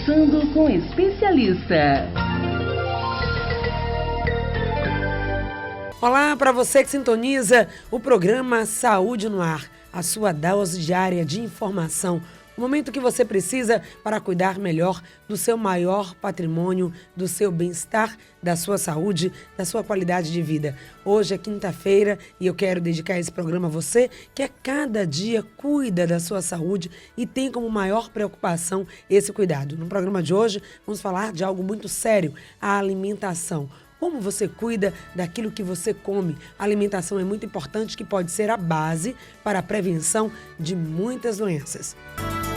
Conversando com especialista. Olá para você que sintoniza o programa Saúde no Ar, a sua dose diária de informação. O momento que você precisa para cuidar melhor do seu maior patrimônio, do seu bem-estar, da sua saúde, da sua qualidade de vida. Hoje é quinta-feira e eu quero dedicar esse programa a você que a cada dia cuida da sua saúde e tem como maior preocupação esse cuidado. No programa de hoje vamos falar de algo muito sério, a alimentação. Como você cuida daquilo que você come? A alimentação é muito importante, que pode ser a base para a prevenção de muitas doenças.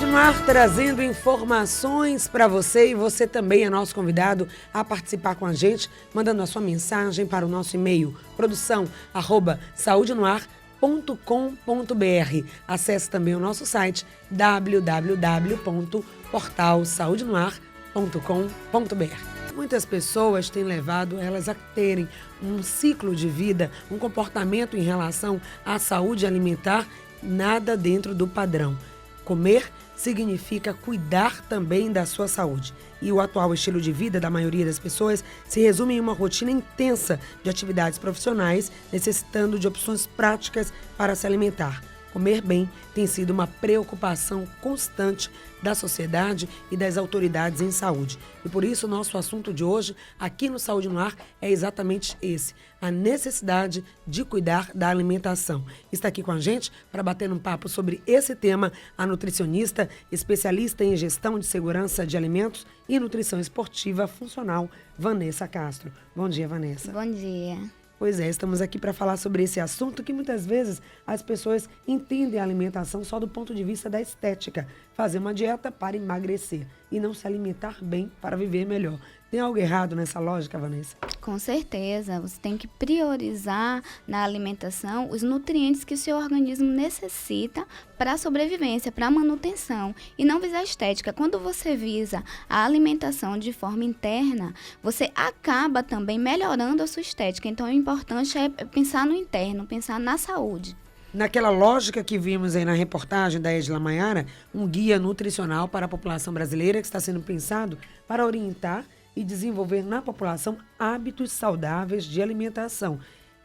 De Mar trazendo informações para você e você também é nosso convidado a participar com a gente, mandando a sua mensagem para o nosso e-mail produção@saudenoar.com.br. Acesse também o nosso site www.portalsaudenoar.com.br. Muitas pessoas têm levado elas a terem um ciclo de vida, um comportamento em relação à saúde alimentar, nada dentro do padrão. Comer significa cuidar também da sua saúde. E o atual estilo de vida da maioria das pessoas se resume em uma rotina intensa de atividades profissionais, necessitando de opções práticas para se alimentar. Comer bem tem sido uma preocupação constante da sociedade e das autoridades em saúde. E por isso o nosso assunto de hoje, aqui no Saúde no Ar, é exatamente esse, a necessidade de cuidar da alimentação. Está aqui com a gente para bater um papo sobre esse tema a nutricionista, especialista em gestão de segurança de alimentos e nutrição esportiva funcional, Vanessa Castro. Bom dia, Vanessa. Bom dia. Pois é, estamos aqui para falar sobre esse assunto que muitas vezes as pessoas entendem a alimentação só do ponto de vista da estética. Fazer uma dieta para emagrecer e não se alimentar bem para viver melhor. Tem algo errado nessa lógica, Vanessa? Com certeza, você tem que priorizar na alimentação os nutrientes que o seu organismo necessita para a sobrevivência, para a manutenção, e não visar a estética. Quando você visa a alimentação de forma interna, você acaba também melhorando a sua estética. Então, o importante é pensar no interno, pensar na saúde. Naquela lógica que vimos aí na reportagem da Edila Maiara, um guia nutricional para a população brasileira que está sendo pensado para orientar e desenvolver na população hábitos saudáveis de alimentação.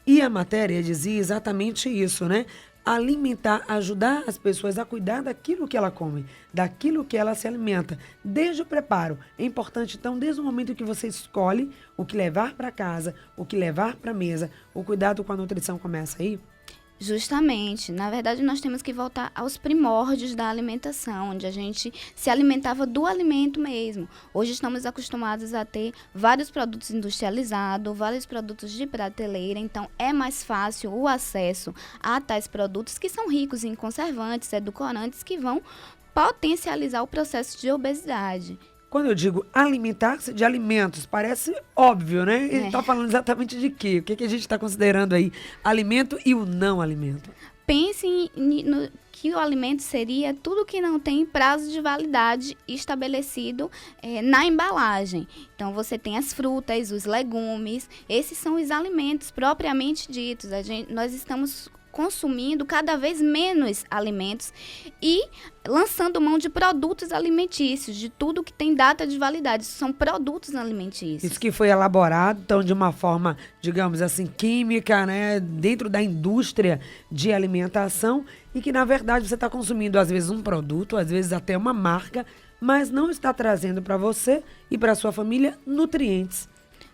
E a matéria dizia exatamente isso, né? Alimentar, ajudar as pessoas a cuidar daquilo que ela come, daquilo que ela se alimenta, desde o preparo. É importante, então, desde o momento que você escolhe o que levar para casa, o que levar para a mesa, o cuidado com a nutrição começa aí. Justamente. Na verdade, nós temos que voltar aos primórdios da alimentação, onde a gente se alimentava do alimento mesmo. Hoje estamos acostumados a ter vários produtos industrializados, vários produtos de prateleira, então é mais fácil o acesso a tais produtos que são ricos em conservantes, edulcorantes, que vão potencializar o processo de obesidade. Quando eu digo alimentar-se de alimentos, parece óbvio, né? Ele está falando exatamente de quê? O que a gente está considerando aí? Alimento e o não alimento. Pense que o alimento seria tudo que não tem prazo de validade estabelecido na embalagem. Então, você tem as frutas, os legumes, esses são os alimentos propriamente ditos. Nós estamos consumindo cada vez menos alimentos e lançando mão de produtos alimentícios, de tudo que tem data de validade. Isso são produtos alimentícios. Isso que foi elaborado, então, de uma forma, digamos assim, química, né, dentro da indústria de alimentação e que, na verdade, você está consumindo, às vezes, um produto, às vezes até uma marca, mas não está trazendo para você e para a sua família nutrientes.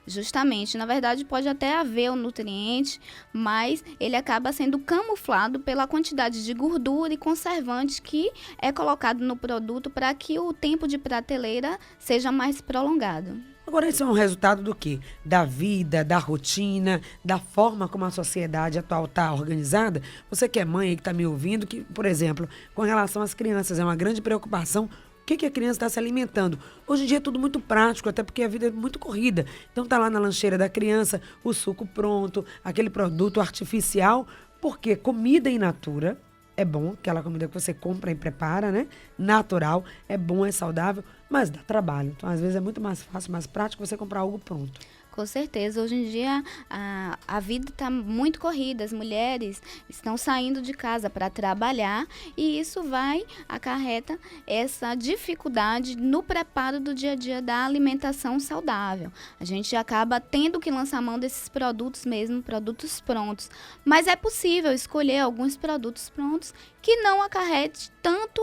Justamente, na verdade pode até haver o nutriente, mas ele acaba sendo camuflado pela quantidade de gordura e conservante que é colocado no produto para que o tempo de prateleira seja mais prolongado. Agora, isso é um resultado do quê? Da vida, da rotina, da forma como a sociedade atual está organizada? Você que é mãe e que está me ouvindo, que, por exemplo, com relação às crianças, é uma grande preocupação. O que a criança está se alimentando? Hoje em dia é tudo muito prático, até porque a vida é muito corrida. Então tá lá na lancheira da criança, o suco pronto, aquele produto artificial, porque comida in natura é bom, aquela comida que você compra e prepara, né? Natural, é bom, é saudável, mas dá trabalho. Então, às vezes, é muito mais fácil, mais prático você comprar algo pronto. Com certeza, hoje em dia a vida está muito corrida, as mulheres estão saindo de casa para trabalhar e isso acarreta essa dificuldade no preparo do dia a dia da alimentação saudável. A gente acaba tendo que lançar mão desses produtos mesmo, produtos prontos, mas é possível escolher alguns produtos prontos que não acarrete tanto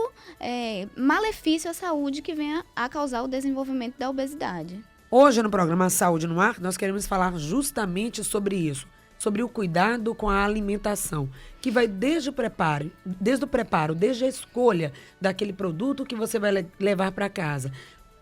malefício à saúde que venha a causar o desenvolvimento da obesidade. Hoje no programa Saúde no Ar, nós queremos falar justamente sobre isso, sobre o cuidado com a alimentação, que vai desde o preparo, desde a escolha daquele produto que você vai levar para casa.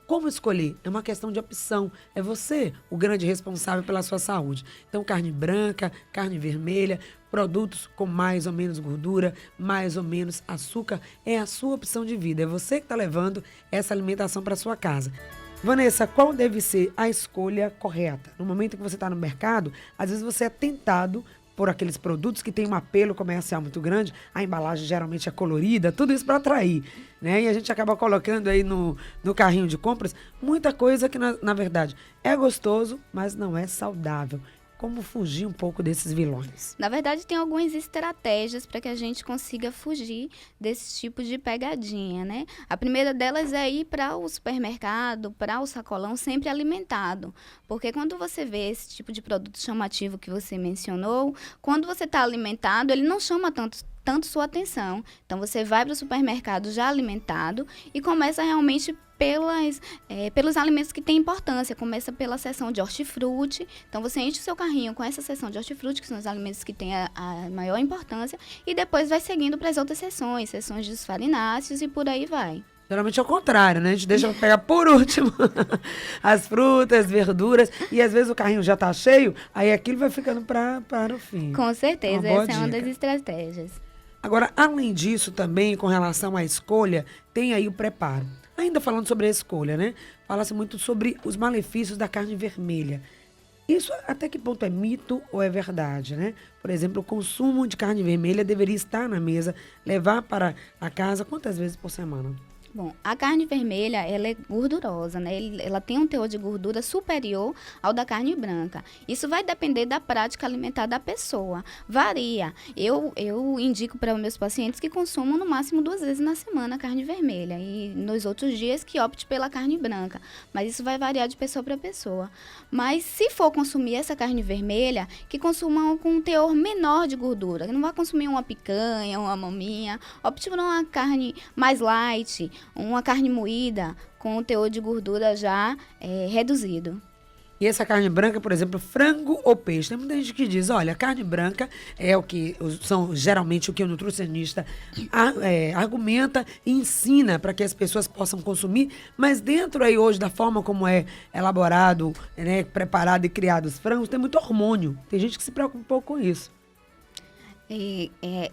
Como escolher? É uma questão de opção. É você o grande responsável pela sua saúde. Então, carne branca, carne vermelha, produtos com mais ou menos gordura, mais ou menos açúcar, é a sua opção de vida. É você que está levando essa alimentação para sua casa. Vanessa, qual deve ser a escolha correta? No momento que você está no mercado, às vezes você é tentado por aqueles produtos que têm um apelo comercial muito grande, a embalagem geralmente é colorida, tudo isso para atrair, né? E a gente acaba colocando aí no carrinho de compras muita coisa que, na verdade, é gostoso, mas não é saudável. Como fugir um pouco desses vilões? Na verdade, tem algumas estratégias para que a gente consiga fugir desse tipo de pegadinha, né? A primeira delas é ir para o supermercado, para o sacolão, sempre alimentado. Porque quando você vê esse tipo de produto chamativo que você mencionou, quando você está alimentado, ele não chama tanto sua atenção. Então, você vai para o supermercado já alimentado e começa realmente pelos alimentos que têm importância. Começa pela seção de hortifruti. Então, você enche o seu carrinho com essa seção de hortifruti, que são os alimentos que têm a maior importância, e depois vai seguindo para as outras seções dos farináceos e por aí vai. Geralmente é o contrário, né? A gente deixa pegar por último as frutas, verduras, e às vezes o carrinho já tá cheio, aí aquilo vai ficando para o fim. Com certeza, essa é uma das estratégias. Agora, além disso, também, com relação à escolha, tem aí o preparo. Ainda falando sobre a escolha, né? Fala-se muito sobre os malefícios da carne vermelha. Isso até que ponto é mito ou é verdade, né? Por exemplo, o consumo de carne vermelha deveria estar na mesa, levar para a casa quantas vezes por semana? Bom, a carne vermelha, ela é gordurosa, né? Ela tem um teor de gordura superior ao da carne branca. Isso vai depender da prática alimentar da pessoa. Varia. Eu indico para os meus pacientes que consumam no máximo 2 vezes na semana a carne vermelha e nos outros dias que opte pela carne branca. Mas isso vai variar de pessoa para pessoa. Mas se for consumir essa carne vermelha, que consumam com um teor menor de gordura. Que não vai consumir uma picanha, uma maminha. Opte por uma carne mais light, uma carne moída com o teor de gordura já reduzido. E essa carne branca, por exemplo, frango ou peixe. Tem muita gente que diz, olha, a carne branca é o que são geralmente o que o nutricionista argumenta e ensina para que as pessoas possam consumir, mas dentro aí hoje da forma como é elaborado, né, preparado e criado os frangos, tem muito hormônio. Tem gente que se preocupa um pouco com isso.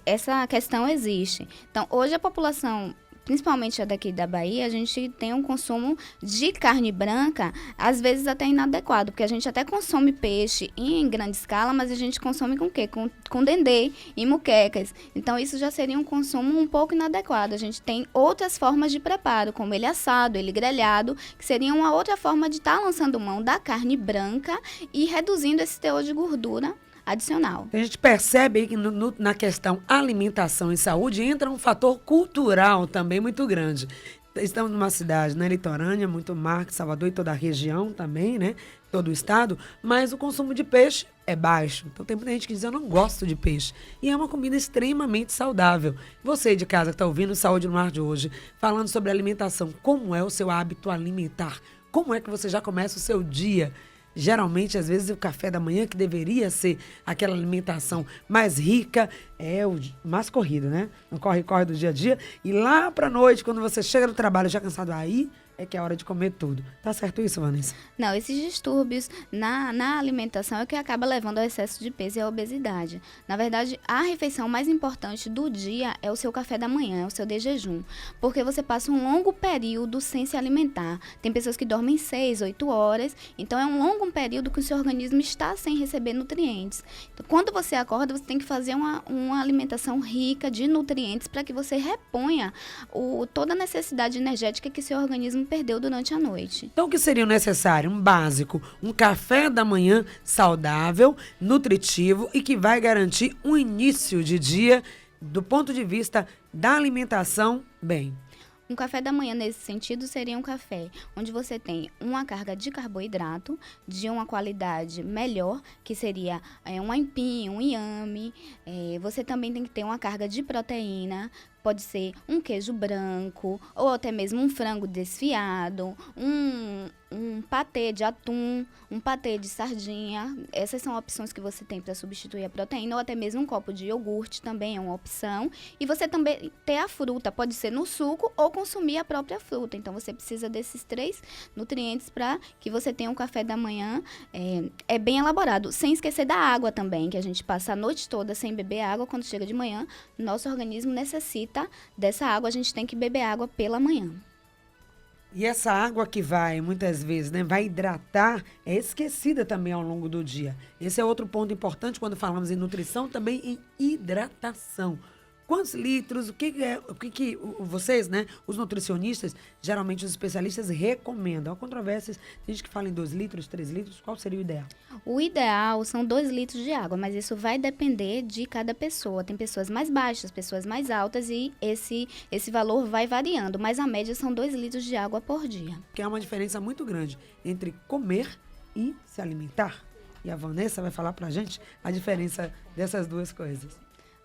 Essa questão existe. Então, hoje a população, principalmente a daqui da Bahia, a gente tem um consumo de carne branca, às vezes até inadequado, porque a gente até consome peixe em grande escala, mas a gente consome com o quê? Com dendê e muquecas. Então, isso já seria um consumo um pouco inadequado. A gente tem outras formas de preparo, como ele assado, ele grelhado, que seria uma outra forma de estar lançando mão da carne branca e reduzindo esse teor de gordura adicional. A gente percebe aí que na questão alimentação e saúde entra um fator cultural também muito grande. Estamos numa cidade, né, litorânea, muito mar, Salvador e toda a região também, né, todo o estado, mas o consumo de peixe é baixo. Então tem muita gente que diz, eu não gosto de peixe. E é uma comida extremamente saudável. Você de casa que está ouvindo o Saúde no Ar de hoje, falando sobre alimentação, como é o seu hábito alimentar? Como é que você já começa o seu dia? Geralmente, às vezes, o café da manhã, que deveria ser aquela alimentação mais rica, é o mais corrido, né? No corre-corre do dia a dia. E lá pra noite, quando você chega do trabalho já cansado, aí é que é hora de comer tudo. Tá certo isso, Vanessa? Não, esses distúrbios na alimentação é que acaba levando ao excesso de peso e à obesidade. Na verdade, a refeição mais importante do dia é o seu café da manhã, é o seu de jejum. Porque você passa um longo período sem se alimentar. Tem pessoas que dormem 6, 8 horas, então é um longo período que o seu organismo está sem receber nutrientes. Então, quando você acorda, você tem que fazer um uma alimentação rica de nutrientes para que você reponha toda a necessidade energética que seu organismo perdeu durante a noite. Então, o que seria necessário? Um básico, um café da manhã saudável, nutritivo e que vai garantir um início de dia do ponto de vista da alimentação bem. Um café da manhã, nesse sentido, seria um café onde você tem uma carga de carboidrato de uma qualidade melhor, que seria um aipim, um inhame. Você também tem que ter uma carga de proteína, pode ser um queijo branco, ou até mesmo um frango desfiado, um patê de atum, um patê de sardinha. Essas são opções que você tem para substituir a proteína, ou até mesmo um copo de iogurte também é uma opção. E você também ter a fruta, pode ser no suco ou consumir a própria fruta. Então, você precisa desses 3 nutrientes para que você tenha um café da manhã bem elaborado. Sem esquecer da água também, que a gente passa a noite toda sem beber água. Quando chega de manhã, nosso organismo necessita dessa água, a gente tem que beber água pela manhã. E essa água que vai, muitas vezes, vai hidratar, é esquecida também ao longo do dia. Esse é outro ponto importante quando falamos em nutrição, também em hidratação. Quantos litros, o que vocês, os nutricionistas, geralmente os especialistas recomendam? Há controvérsias, tem gente que fala em 2 litros, 3 litros, qual seria o ideal? O ideal são 2 litros de água, mas isso vai depender de cada pessoa. Tem pessoas mais baixas, pessoas mais altas e esse valor vai variando, mas a média são 2 litros de água por dia. Que é uma diferença muito grande entre comer e se alimentar. E a Vanessa vai falar pra gente a diferença dessas 2 coisas.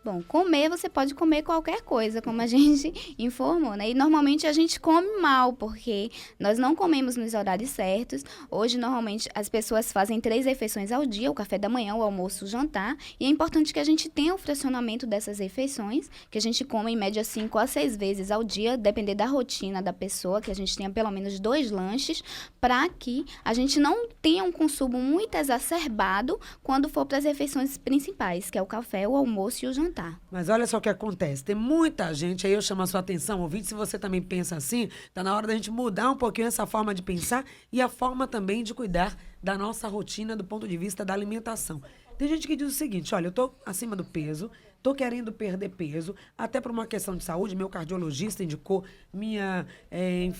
Bom, comer, você pode comer qualquer coisa, como a gente informou, né? E normalmente a gente come mal, porque nós não comemos nos horários certos. Hoje, normalmente, as pessoas fazem 3 refeições ao dia, o café da manhã, o almoço, o jantar. E é importante que a gente tenha o fracionamento dessas refeições, que a gente coma em média 5 a 6 vezes ao dia, depender da rotina da pessoa, que a gente tenha pelo menos 2 lanches, para que a gente não tenha um consumo muito exacerbado quando for para as refeições principais, que é o café, o almoço e o jantar. Mas olha só o que acontece, tem muita gente, aí eu chamo a sua atenção, ouvinte, se você também pensa assim, tá na hora da gente mudar um pouquinho essa forma de pensar e a forma também de cuidar da nossa rotina do ponto de vista da alimentação. Tem gente que diz o seguinte, olha, eu tô acima do peso, tô querendo perder peso, até por uma questão de saúde, meu cardiologista indicou, minha,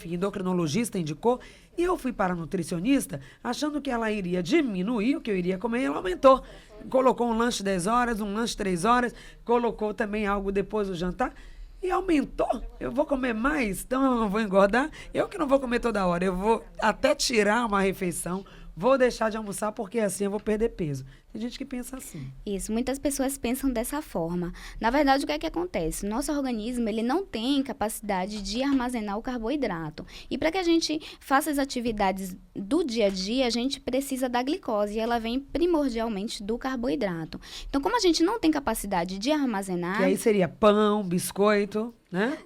endocrinologista indicou, e eu fui para a nutricionista achando que ela iria diminuir o que eu iria comer e ela aumentou. Colocou um lanche 10 horas, um lanche 3 horas, colocou também algo depois do jantar e aumentou. Eu vou comer mais, então eu não vou engordar. Eu que não vou comer toda hora, eu vou até tirar uma refeição, vou deixar de almoçar porque assim eu vou perder peso. Tem gente que pensa assim. Isso, muitas pessoas pensam dessa forma. Na verdade, o que é que acontece? Nosso organismo, ele não tem capacidade de armazenar o carboidrato. E para que a gente faça as atividades do dia a dia, a gente precisa da glicose e ela vem primordialmente do carboidrato. Então, como a gente não tem capacidade de armazenar... Que aí seria pão, biscoito, né?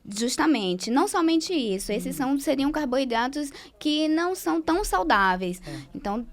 Justamente, não somente isso, esses seriam carboidratos que não são tão saudáveis. Então,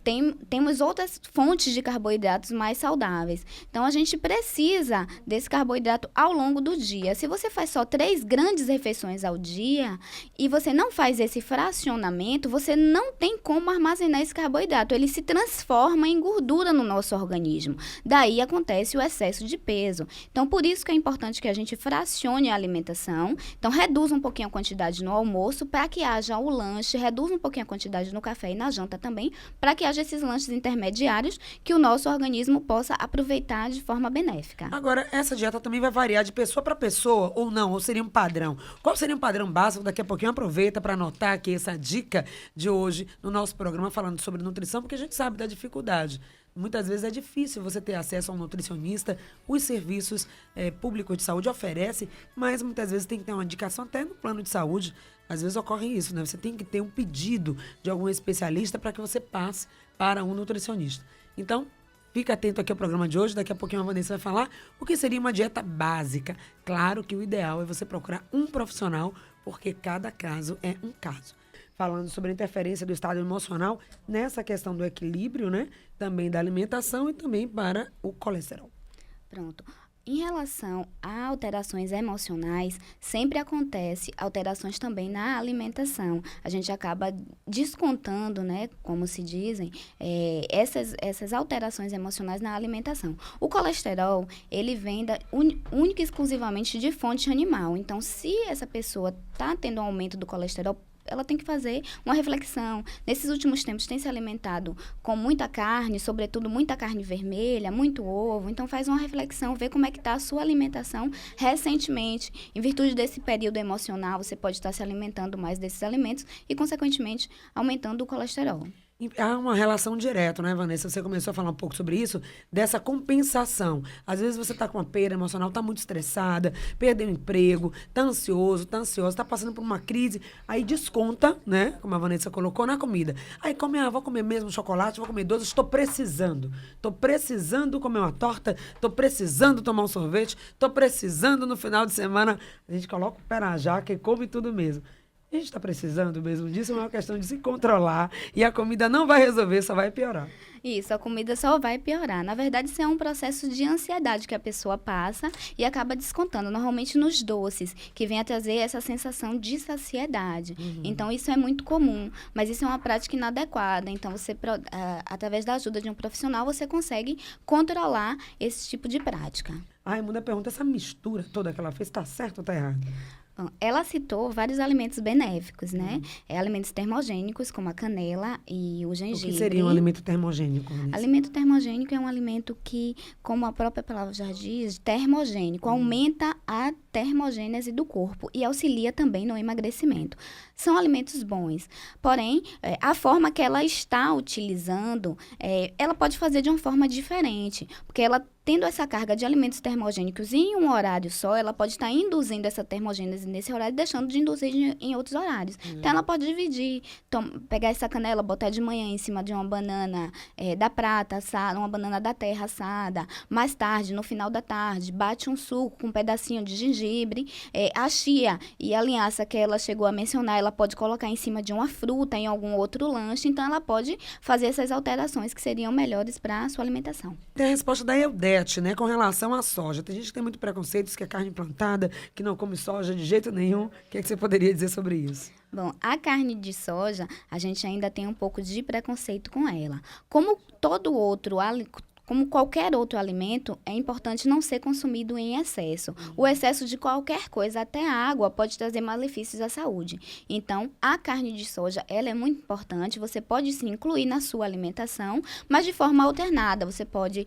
temos outras fontes de carboidratos mais saudáveis. Então, a gente precisa desse carboidrato ao longo do dia. Se você faz só 3 grandes refeições ao dia e você não faz esse fracionamento, você não tem como armazenar esse carboidrato. Ele se transforma em gordura no nosso organismo. Daí acontece o excesso de peso. Então, por isso que é importante que a gente fracione a alimentação. Então, reduz um pouquinho a quantidade no almoço para que haja o lanche, reduz um pouquinho a quantidade no café e na janta também, para que haja esses lanches intermediários que o nosso organismo possa aproveitar de forma benéfica. Agora, essa dieta também vai variar de pessoa para pessoa ou não? Ou seria um padrão? Qual seria um padrão básico? Daqui a pouquinho aproveita para anotar aqui essa dica de hoje no nosso programa falando sobre nutrição, porque a gente sabe da dificuldade. Muitas vezes é difícil você ter acesso a um nutricionista. Os serviços públicos de saúde oferecem, mas muitas vezes tem que ter uma indicação até no plano de saúde. Às vezes ocorre isso, né? Você tem que ter um pedido de algum especialista para que você passe para um nutricionista. Então, fica atento aqui ao programa de hoje. Daqui a pouquinho a Vanessa vai falar o que seria uma dieta básica. Claro que o ideal é você procurar um profissional, porque cada caso é um caso. Falando sobre a interferência do estado emocional nessa questão do equilíbrio, né? Também da alimentação e também para o colesterol. Pronto. Em relação a alterações emocionais, sempre acontece alterações também na alimentação. A gente acaba descontando, né, como se dizem, essas alterações emocionais na alimentação. O colesterol, ele vem única e exclusivamente de fonte animal. Então, se essa pessoa está tendo um aumento do colesterol, ela tem que fazer uma reflexão. Nesses últimos tempos tem se alimentado com muita carne, sobretudo muita carne vermelha, muito ovo. Então faz uma reflexão, vê como é que está a sua alimentação recentemente. Em virtude desse período emocional, você pode estar se alimentando mais desses alimentos e, consequentemente, aumentando o colesterol. Há uma relação direta, né, Vanessa? Você começou a falar um pouco sobre isso, dessa compensação. Às vezes você está com uma perda emocional, está muito estressada, perdeu o emprego, está ansioso, está ansiosa, está passando por uma crise, aí desconta, né, como a Vanessa colocou, na comida. Aí come, vou comer mesmo chocolate, vou comer doce, estou precisando comer uma torta, estou precisando tomar um sorvete, estou precisando no final de semana. A gente coloca o pé na jaca e come tudo mesmo. A gente está precisando mesmo disso, é uma questão de se controlar e a comida não vai resolver, só vai piorar. Isso, a comida só vai piorar. Na verdade, isso é um processo de ansiedade que a pessoa passa e acaba descontando, normalmente nos doces, que vem a trazer essa sensação de saciedade. Então, isso é muito comum, mas isso é uma prática inadequada. Então, você, através da ajuda de um profissional, você consegue controlar esse tipo de prática. A Raimunda pergunta, essa mistura toda que ela fez, está certo ou está errado? Bom, ela citou vários alimentos benéficos, né? Alimentos termogênicos, como a canela e o gengibre. O que seria um alimento termogênico? Alimento termogênico é um alimento que, como a própria palavra já diz, termogênico, aumenta a termogênese do corpo e auxilia também no emagrecimento. São alimentos bons, porém, a forma que ela está utilizando, ela pode fazer de uma forma diferente, porque ela tendo essa carga de alimentos termogênicos em um horário só, ela pode estar induzindo essa termogênese nesse horário e deixando de induzir em outros horários. Então, ela pode dividir, pegar essa canela, botar de manhã em cima de uma banana da prata assada, uma banana da terra assada. Mais tarde, no final da tarde, bate um suco com um pedacinho de gengibre. A chia e a linhaça que ela chegou a mencionar, ela pode colocar em cima de uma fruta, em algum outro lanche. Então, ela pode fazer essas alterações que seriam melhores para a sua alimentação. Tem a resposta da Eudete, né, com relação à soja. Tem gente que tem muito preconceito, diz que é carne plantada, que não come soja de jeito nenhum. O que você poderia dizer sobre isso? Bom, a carne de soja, a gente ainda tem um pouco de preconceito com ela. Como qualquer outro alimento, é importante não ser consumido em excesso. O excesso de qualquer coisa, até a água, pode trazer malefícios à saúde. Então, a carne de soja, ela é muito importante. Você pode sim incluir na sua alimentação, mas de forma alternada. Você pode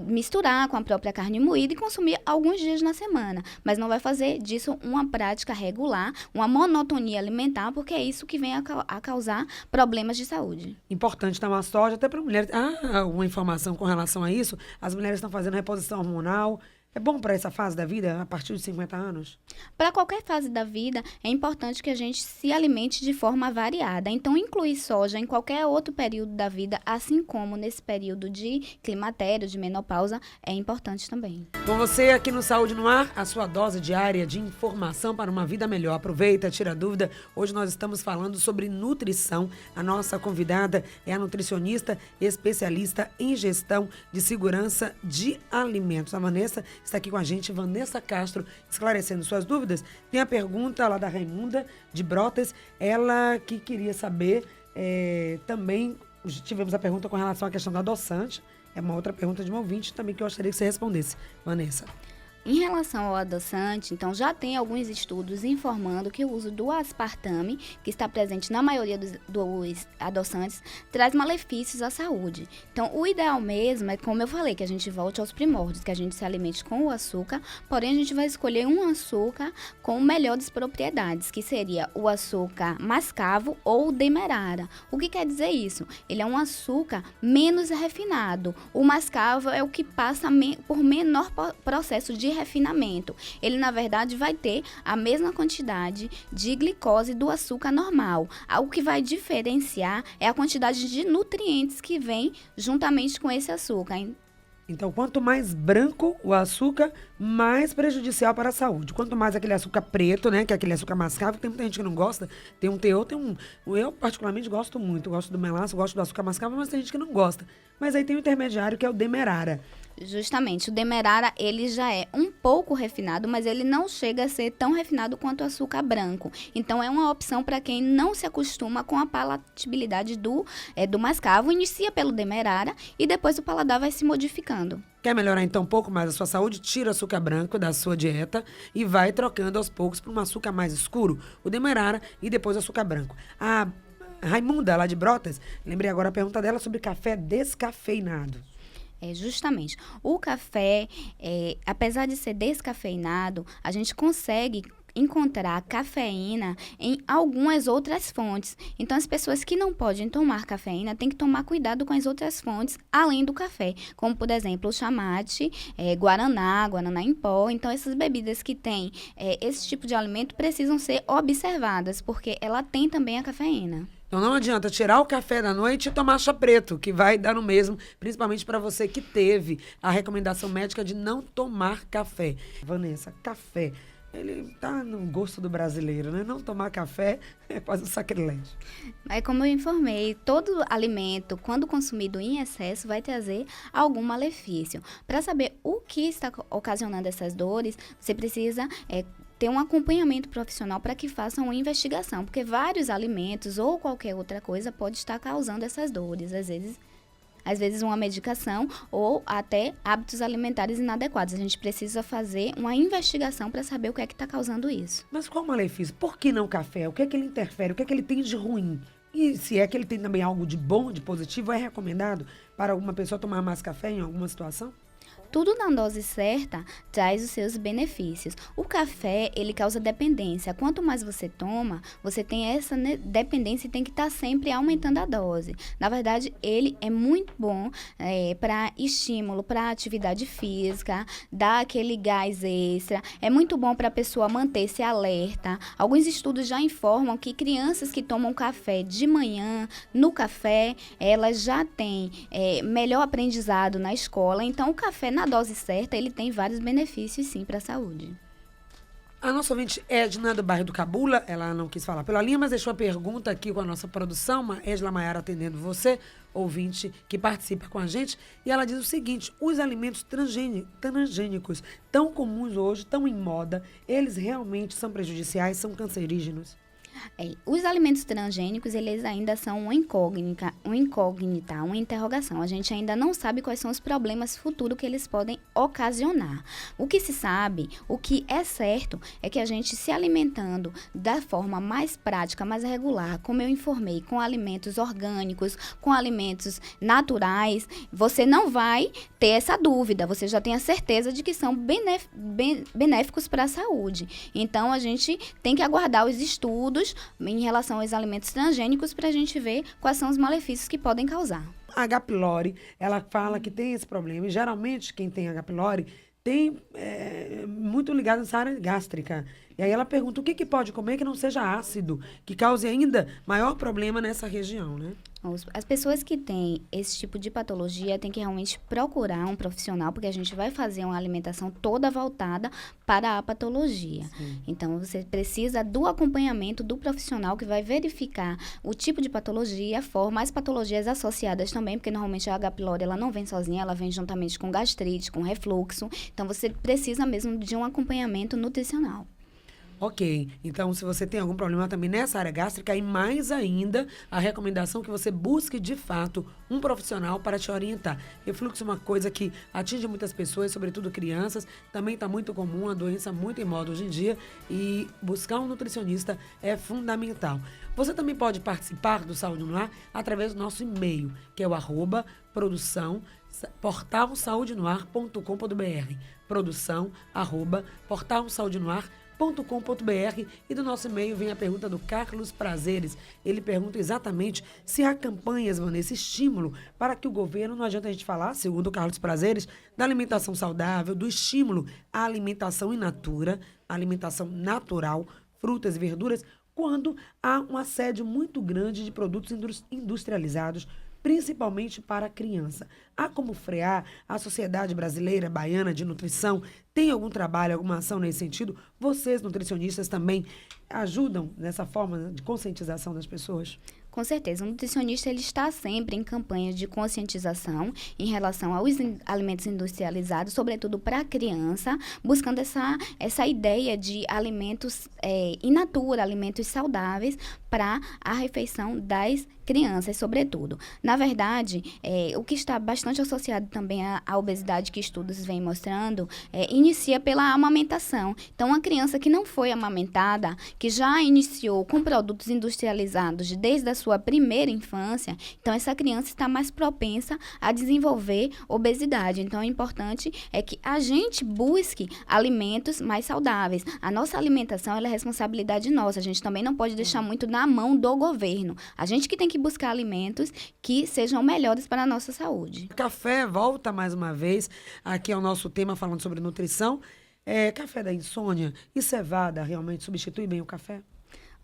misturar com a própria carne moída e consumir alguns dias na semana. Mas não vai fazer disso uma prática regular, uma monotonia alimentar, porque é isso que vem a causar problemas de saúde. Importante tomar soja, até para mulheres. Uma informação com relação a isso, as mulheres estão fazendo reposição hormonal. É bom para essa fase da vida, a partir de 50 anos? Para qualquer fase da vida, é importante que a gente se alimente de forma variada. Então, incluir soja em qualquer outro período da vida, assim como nesse período de climatério, de menopausa, é importante também. Com você aqui no Saúde no Ar, a sua dose diária de informação para uma vida melhor. Aproveita, tira dúvida. Hoje nós estamos falando sobre nutrição. A nossa convidada é a nutricionista especialista em gestão de segurança de alimentos. A Vanessa está aqui com a gente, Vanessa Castro, esclarecendo suas dúvidas. Tem a pergunta lá da Raimunda, de Brotas, ela que queria saber também, tivemos a pergunta com relação à questão do adoçante, é uma outra pergunta de um ouvinte também que eu gostaria que você respondesse, Vanessa. Em relação ao adoçante, então já tem alguns estudos informando que o uso do aspartame, que está presente na maioria dos adoçantes, traz malefícios à saúde. Então, o ideal mesmo é, como eu falei, que a gente volte aos primórdios, que a gente se alimente com o açúcar, porém a gente vai escolher um açúcar com melhores propriedades, que seria o açúcar mascavo ou demerara. O que quer dizer isso? Ele é um açúcar menos refinado. O mascavo é o que passa por menor processo de refinamento. Ele, na verdade, vai ter a mesma quantidade de glicose do açúcar normal. O que vai diferenciar é a quantidade de nutrientes que vem juntamente com esse açúcar. Então, quanto mais branco o açúcar, mais prejudicial para a saúde. Quanto mais aquele açúcar preto, né, que é aquele açúcar mascavo, tem muita gente que não gosta, tem um teor, eu particularmente gosto muito, gosto do melaço, gosto do açúcar mascavo, mas tem gente que não gosta. Mas aí tem o intermediário, que é o demerara. Justamente, o demerara, ele já é um pouco refinado, mas ele não chega a ser tão refinado quanto o açúcar branco. Então, é uma opção para quem não se acostuma com a palatabilidade do mascavo. Inicia pelo demerara e depois o paladar vai se modificando. Quer melhorar então um pouco mais a sua saúde? Tira o açúcar branco da sua dieta e vai trocando aos poucos para um açúcar mais escuro, o demerara, e depois o açúcar branco. A Raimunda, lá de Brotas, lembrei agora a pergunta dela sobre café descafeinado. Justamente. O café, apesar de ser descafeinado, a gente consegue encontrar cafeína em algumas outras fontes. Então, as pessoas que não podem tomar cafeína têm que tomar cuidado com as outras fontes, além do café, como, por exemplo, o chamate, guaraná em pó. Então, essas bebidas que têm esse tipo de alimento precisam ser observadas, porque ela tem também a cafeína. Então não adianta tirar o café da noite e tomar chá preto, que vai dar no mesmo, principalmente para você que teve a recomendação médica de não tomar café. Vanessa, café, ele tá no gosto do brasileiro, né? Não tomar café é quase um sacrilégio. Mas como eu informei, todo alimento, quando consumido em excesso, vai trazer algum malefício. Para saber o que está ocasionando essas dores, você precisa ter um acompanhamento profissional para que façam uma investigação, porque vários alimentos ou qualquer outra coisa pode estar causando essas dores, às vezes uma medicação ou até hábitos alimentares inadequados. A gente precisa fazer uma investigação para saber o que é que está causando isso. Mas qual o malefício? Por que não o café? O que é que ele interfere? O que é que ele tem de ruim? E se é que ele tem também algo de bom, de positivo, é recomendado para alguma pessoa tomar mais café em alguma situação? Tudo na dose certa traz os seus benefícios. O café, ele causa dependência. Quanto mais você toma, você tem essa dependência e tem que estar sempre aumentando a dose. Na verdade, ele é muito bom para estímulo, para atividade física, dá aquele gás extra. É muito bom para a pessoa manter-se alerta. Alguns estudos já informam que crianças que tomam café de manhã, no café, elas já têm melhor aprendizado na escola. Então, o café na dose certa, ele tem vários benefícios, sim, para a saúde. A nossa ouvinte Edna, do bairro do Cabula, ela não quis falar pela linha, mas deixou a pergunta aqui com a nossa produção, Edna Maiara atendendo você, ouvinte que participa com a gente, e ela diz o seguinte: os alimentos transgênicos, tão comuns hoje, tão em moda, eles realmente são prejudiciais, são cancerígenos? Os alimentos transgênicos, eles ainda são uma incógnita, uma interrogação. A gente ainda não sabe quais são os problemas futuros que eles podem ocasionar. O que se sabe, o que é certo, é que a gente se alimentando da forma mais prática, mais regular, como eu informei, com alimentos orgânicos, com alimentos naturais, você não vai ter essa dúvida, você já tem a certeza de que são benéficos para a saúde. Então, a gente tem que aguardar os estudos em relação aos alimentos transgênicos para a gente ver quais são os malefícios que podem causar. A H. pylori, ela fala que tem esse problema, e geralmente quem tem H. pylori tem muito ligado nessa área gástrica. E aí ela pergunta o que pode comer que não seja ácido, que cause ainda maior problema nessa região, né? As pessoas que têm esse tipo de patologia têm que realmente procurar um profissional, porque a gente vai fazer uma alimentação toda voltada para a patologia. Sim. Então, você precisa do acompanhamento do profissional que vai verificar o tipo de patologia, a forma, as patologias associadas também, porque normalmente a H. pylori ela não vem sozinha, ela vem juntamente com gastrite, com refluxo. Então, você precisa mesmo de um acompanhamento nutricional. Ok, então se você tem algum problema também nessa área gástrica, e mais ainda, a recomendação é que você busque de fato um profissional para te orientar. Refluxo é uma coisa que atinge muitas pessoas, sobretudo crianças, também está muito comum, uma doença muito em moda hoje em dia, e buscar um nutricionista é fundamental. Você também pode participar do Saúde no Ar através do nosso e-mail, que é o @produção portalsaudenoar.com.br, produção@portalsaudenoar.com.br, e do nosso e-mail vem a pergunta do Carlos Prazeres. Ele pergunta exatamente se há campanhas, Vanessa, estímulo para que o governo, não adianta a gente falar, segundo o Carlos Prazeres, da alimentação saudável, do estímulo à alimentação in natura, alimentação natural, frutas e verduras, quando há um assédio muito grande de produtos industrializados principalmente para a criança. Há como frear? A Sociedade Brasileira Baiana de Nutrição tem algum trabalho, alguma ação nesse sentido? Vocês, nutricionistas, também ajudam nessa forma de conscientização das pessoas? Com certeza, o nutricionista ele está sempre em campanhas de conscientização em relação aos alimentos industrializados, sobretudo para a criança, buscando essa ideia de alimentos in natura, alimentos saudáveis para a refeição das crianças, sobretudo. Na verdade, o que está bastante associado também à obesidade, que estudos vêm mostrando, inicia pela amamentação. Então, uma criança que não foi amamentada, que já iniciou com produtos industrializados desde a sua primeira infância, então essa criança está mais propensa a desenvolver obesidade. Então, é importante que a gente busque alimentos mais saudáveis. A nossa alimentação ela é responsabilidade nossa. A gente também não pode deixar muito na mão do governo. A gente que tem que buscar alimentos que sejam melhores para a nossa saúde. Café volta mais uma vez aqui ao nosso tema falando sobre nutrição. Café da insônia e cevada realmente substitui bem o café?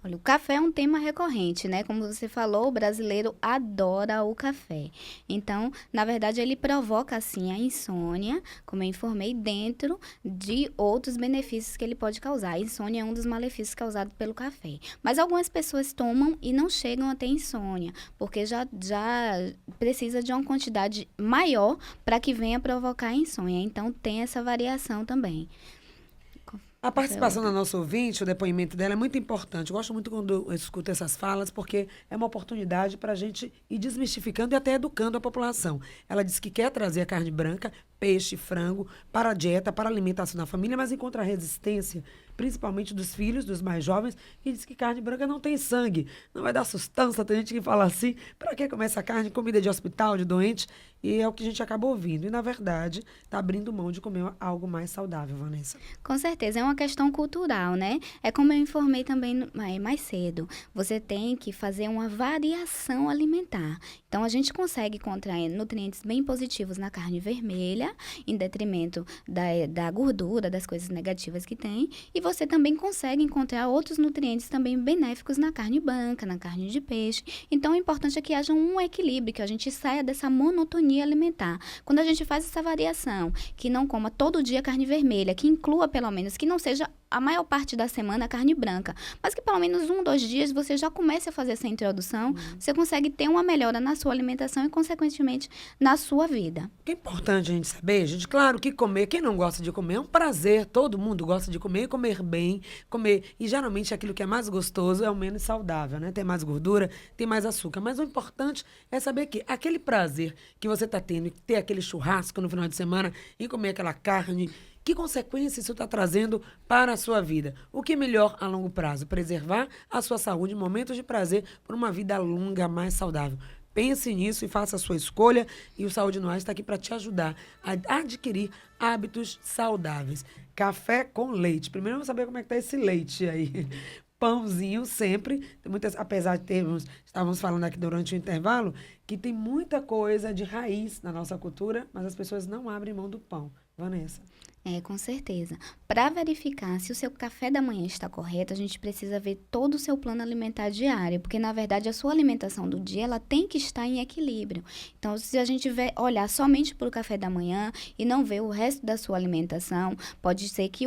Olha, o café é um tema recorrente, né? Como você falou, o brasileiro adora o café. Então, na verdade, ele provoca, assim, a insônia, como eu informei, dentro de outros benefícios que ele pode causar. A insônia é um dos malefícios causados pelo café. Mas algumas pessoas tomam e não chegam a ter insônia, porque já precisa de uma quantidade maior para que venha provocar a insônia. Então, tem essa variação também. A participação da nossa ouvinte, o depoimento dela é muito importante. Eu gosto muito quando eu escuto essas falas, porque é uma oportunidade para a gente ir desmistificando e até educando a população. Ela disse que quer trazer a carne branca, peixe, frango, para a dieta, para a alimentação da família, mas encontra resistência, principalmente dos filhos, dos mais jovens, e diz que carne branca não tem sangue, não vai dar sustância. Tem gente que fala assim, para que comer essa carne? Comida de hospital, de doente, e é o que a gente acaba ouvindo. E, na verdade, está abrindo mão de comer algo mais saudável, Vanessa. Com certeza, é uma questão cultural, né? É como eu informei também mais cedo. Você tem que fazer uma variação alimentar. Então, a gente consegue encontrar nutrientes bem positivos na carne vermelha, em detrimento da gordura, das coisas negativas que tem. E você também consegue encontrar outros nutrientes também benéficos na carne branca, na carne de peixe. Então, o importante é que haja um equilíbrio, que a gente saia dessa monotonia alimentar. Quando a gente faz essa variação, que não coma todo dia carne vermelha, que inclua pelo menos, que não seja a maior parte da semana carne branca, mas que pelo menos 2 dias você já comece a fazer essa introdução, você consegue ter uma melhora na sua alimentação e, consequentemente, na sua vida. O que é importante a gente saber, gente, claro que comer, quem não gosta de comer, é um prazer, todo mundo gosta de comer, comer bem, comer, e geralmente aquilo que é mais gostoso é o menos saudável, né? Tem mais gordura, tem mais açúcar, mas o importante é saber que aquele prazer que você está tendo, ter aquele churrasco no final de semana e comer aquela carne, que consequências isso está trazendo para a sua vida? O que é melhor a longo prazo? Preservar a sua saúde em momentos de prazer por uma vida longa, mais saudável. Pense nisso e faça a sua escolha. E o Saúde no Ar está aqui para te ajudar a adquirir hábitos saudáveis. Café com leite. Primeiro vamos saber como é que está esse leite aí. Pãozinho sempre. Tem muitas, apesar de termos, estávamos falando aqui durante o intervalo, que tem muita coisa de raiz na nossa cultura, mas as pessoas não abrem mão do pão. Vanessa. Com certeza. Para verificar se o seu café da manhã está correto, a gente precisa ver todo o seu plano alimentar diário, porque, na verdade, a sua alimentação do dia, ela tem que estar em equilíbrio. Então, se a gente olhar somente para o café da manhã e não ver o resto da sua alimentação, pode ser que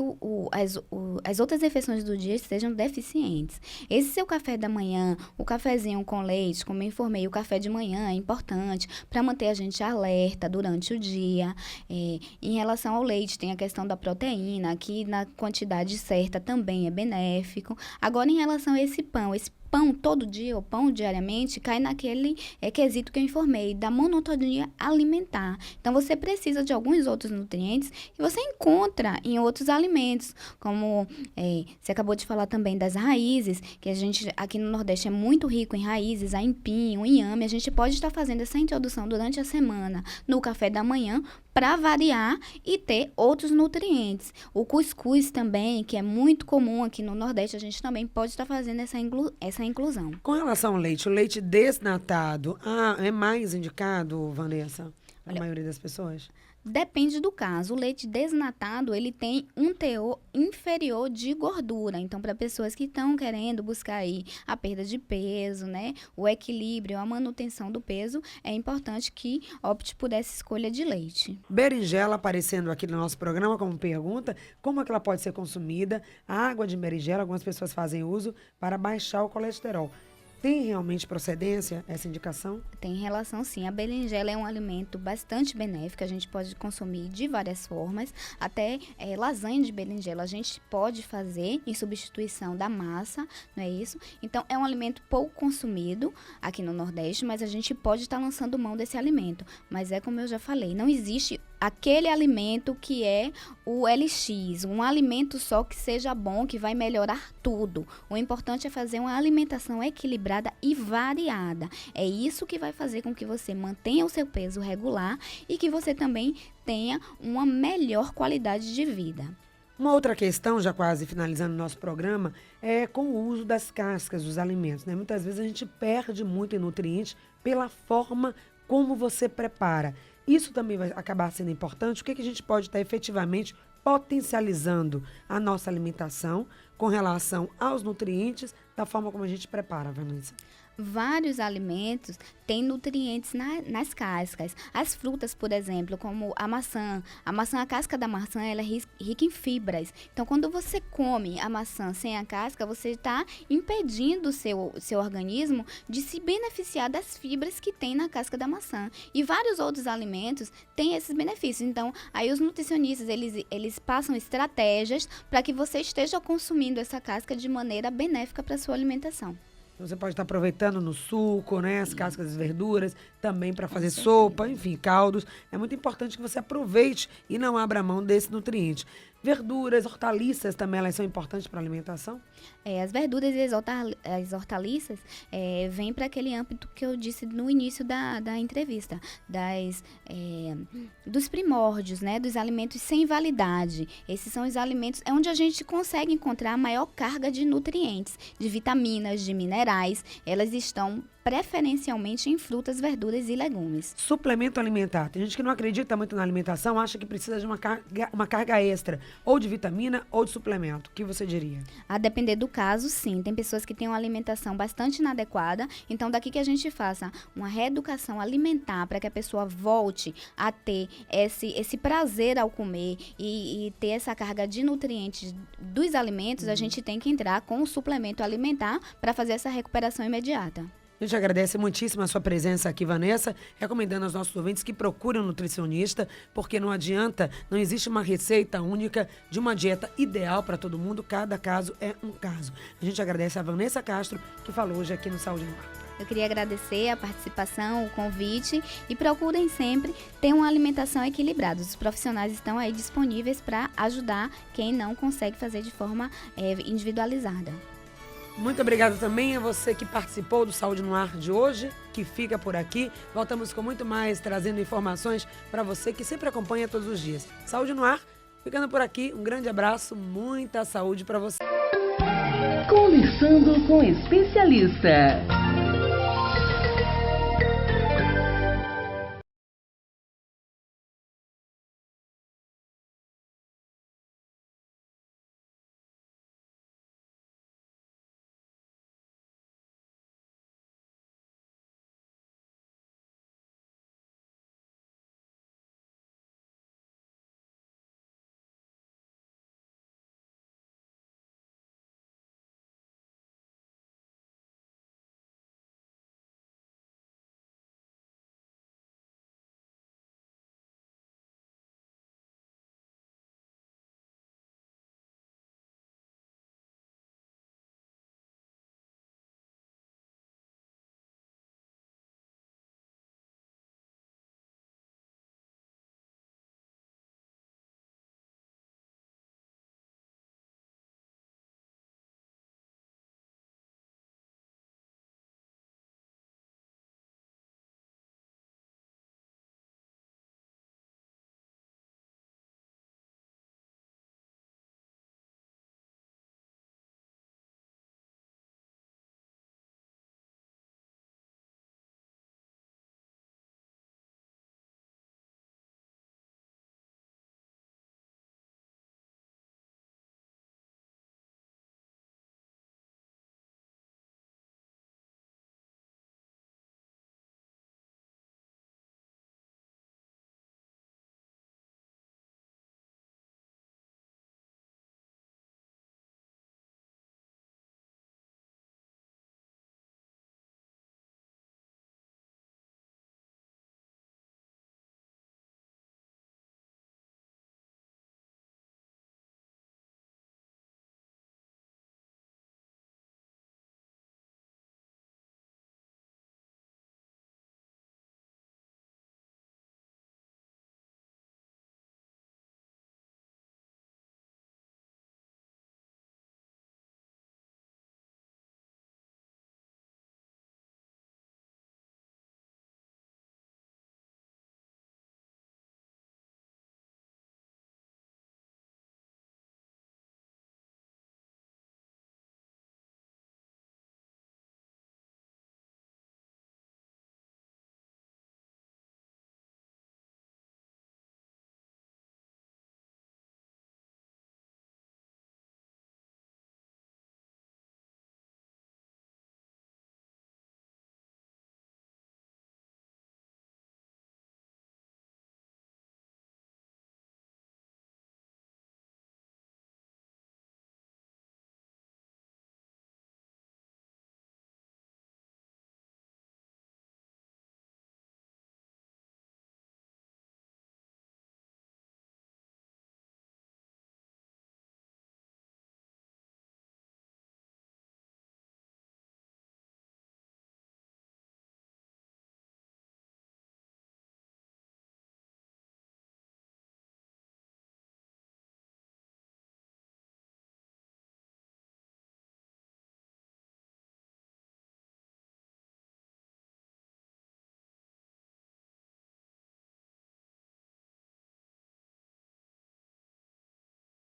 as outras refeições do dia estejam deficientes. Esse seu café da manhã, o cafezinho com leite, como eu informei, o café de manhã é importante para manter a gente alerta durante o dia. Em relação ao leite, tem a questão da proteína, que na quantidade certa também é benéfico. Agora, em relação a esse pão todo dia ou pão diariamente, cai naquele quesito que eu informei, da monotonia alimentar. Então, você precisa de alguns outros nutrientes que você encontra em outros alimentos, como você acabou de falar também das raízes, que a gente aqui no Nordeste é muito rico em raízes, aipim, o inhame. A gente pode estar fazendo essa introdução durante a semana no café da manhã para variar e ter outros nutrientes. O cuscuz também, que é muito comum aqui no Nordeste, a gente também pode estar fazendo essa inclusão. Com relação ao leite, o leite desnatado é mais indicado, Vanessa, a maioria das pessoas? Depende do caso. O leite desnatado, ele tem um teor inferior de gordura. Então, para pessoas que estão querendo buscar aí a perda de peso, né, o equilíbrio, a manutenção do peso, é importante que opte por essa escolha de leite. Berinjela aparecendo aqui no nosso programa como pergunta, como é que ela pode ser consumida? A água de berinjela, algumas pessoas fazem uso para baixar o colesterol. Tem realmente procedência essa indicação? Tem relação, sim. A berinjela é um alimento bastante benéfico, a gente pode consumir de várias formas, até lasanha de berinjela a gente pode fazer em substituição da massa, não é isso? Então, é um alimento pouco consumido aqui no Nordeste, mas a gente pode estar lançando mão desse alimento. Mas é como eu já falei, não existe aquele alimento que é o LX, um alimento só que seja bom, que vai melhorar tudo. O importante é fazer uma alimentação equilibrada e variada. É isso que vai fazer com que você mantenha o seu peso regular e que você também tenha uma melhor qualidade de vida. Uma outra questão, já quase finalizando o nosso programa, é com o uso das cascas dos alimentos, né? Muitas vezes a gente perde muito em nutrientes pela forma como você prepara. Isso também vai acabar sendo importante. O que a gente pode estar efetivamente potencializando a nossa alimentação com relação aos nutrientes da forma como a gente prepara, Vanessa? Vários alimentos têm nutrientes nas cascas. As frutas, por exemplo, como a maçã, a casca da maçã, ela é rica em fibras. Então, quando você come a maçã sem a casca, você está impedindo o seu organismo de se beneficiar das fibras que tem na casca da maçã. E vários outros alimentos têm esses benefícios. Então, aí os nutricionistas, eles passam estratégias para que você esteja consumindo essa casca de maneira benéfica para a sua alimentação. Você pode estar aproveitando no suco, né, as cascas das verduras, também para fazer sopa, enfim, caldos. É muito importante que você aproveite e não abra mão desse nutriente. Verduras, hortaliças também, elas são importantes para a alimentação? As verduras e as hortaliças vêm para aquele âmbito que eu disse no início da entrevista, dos primórdios, né, dos alimentos sem validade. Esses são os alimentos onde a gente consegue encontrar a maior carga de nutrientes, de vitaminas, de minerais. Elas estão preferencialmente em frutas, verduras e legumes. Suplemento alimentar. Tem gente que não acredita muito na alimentação, acha que precisa de uma carga extra, ou de vitamina ou de suplemento. O que você diria? A depender do caso, sim. Tem pessoas que têm uma alimentação bastante inadequada, então daqui que a gente faça uma reeducação alimentar para que a pessoa volte a ter esse prazer ao comer e ter essa carga de nutrientes dos alimentos, a gente tem que entrar com o suplemento alimentar para fazer essa recuperação imediata. A gente agradece muitíssimo a sua presença aqui, Vanessa, recomendando aos nossos ouvintes que procurem um nutricionista, porque não adianta, não existe uma receita única de uma dieta ideal para todo mundo, cada caso é um caso. A gente agradece a Vanessa Castro, que falou hoje aqui no Saúde no Ar. Eu queria agradecer a participação, o convite e procurem sempre ter uma alimentação equilibrada. Os profissionais estão aí disponíveis para ajudar quem não consegue fazer de forma individualizada. Muito obrigada também a você que participou do Saúde no Ar de hoje, que fica por aqui. Voltamos com muito mais, trazendo informações para você que sempre acompanha todos os dias. Saúde no Ar, ficando por aqui. Um grande abraço, muita saúde para você. Conversando com especialista.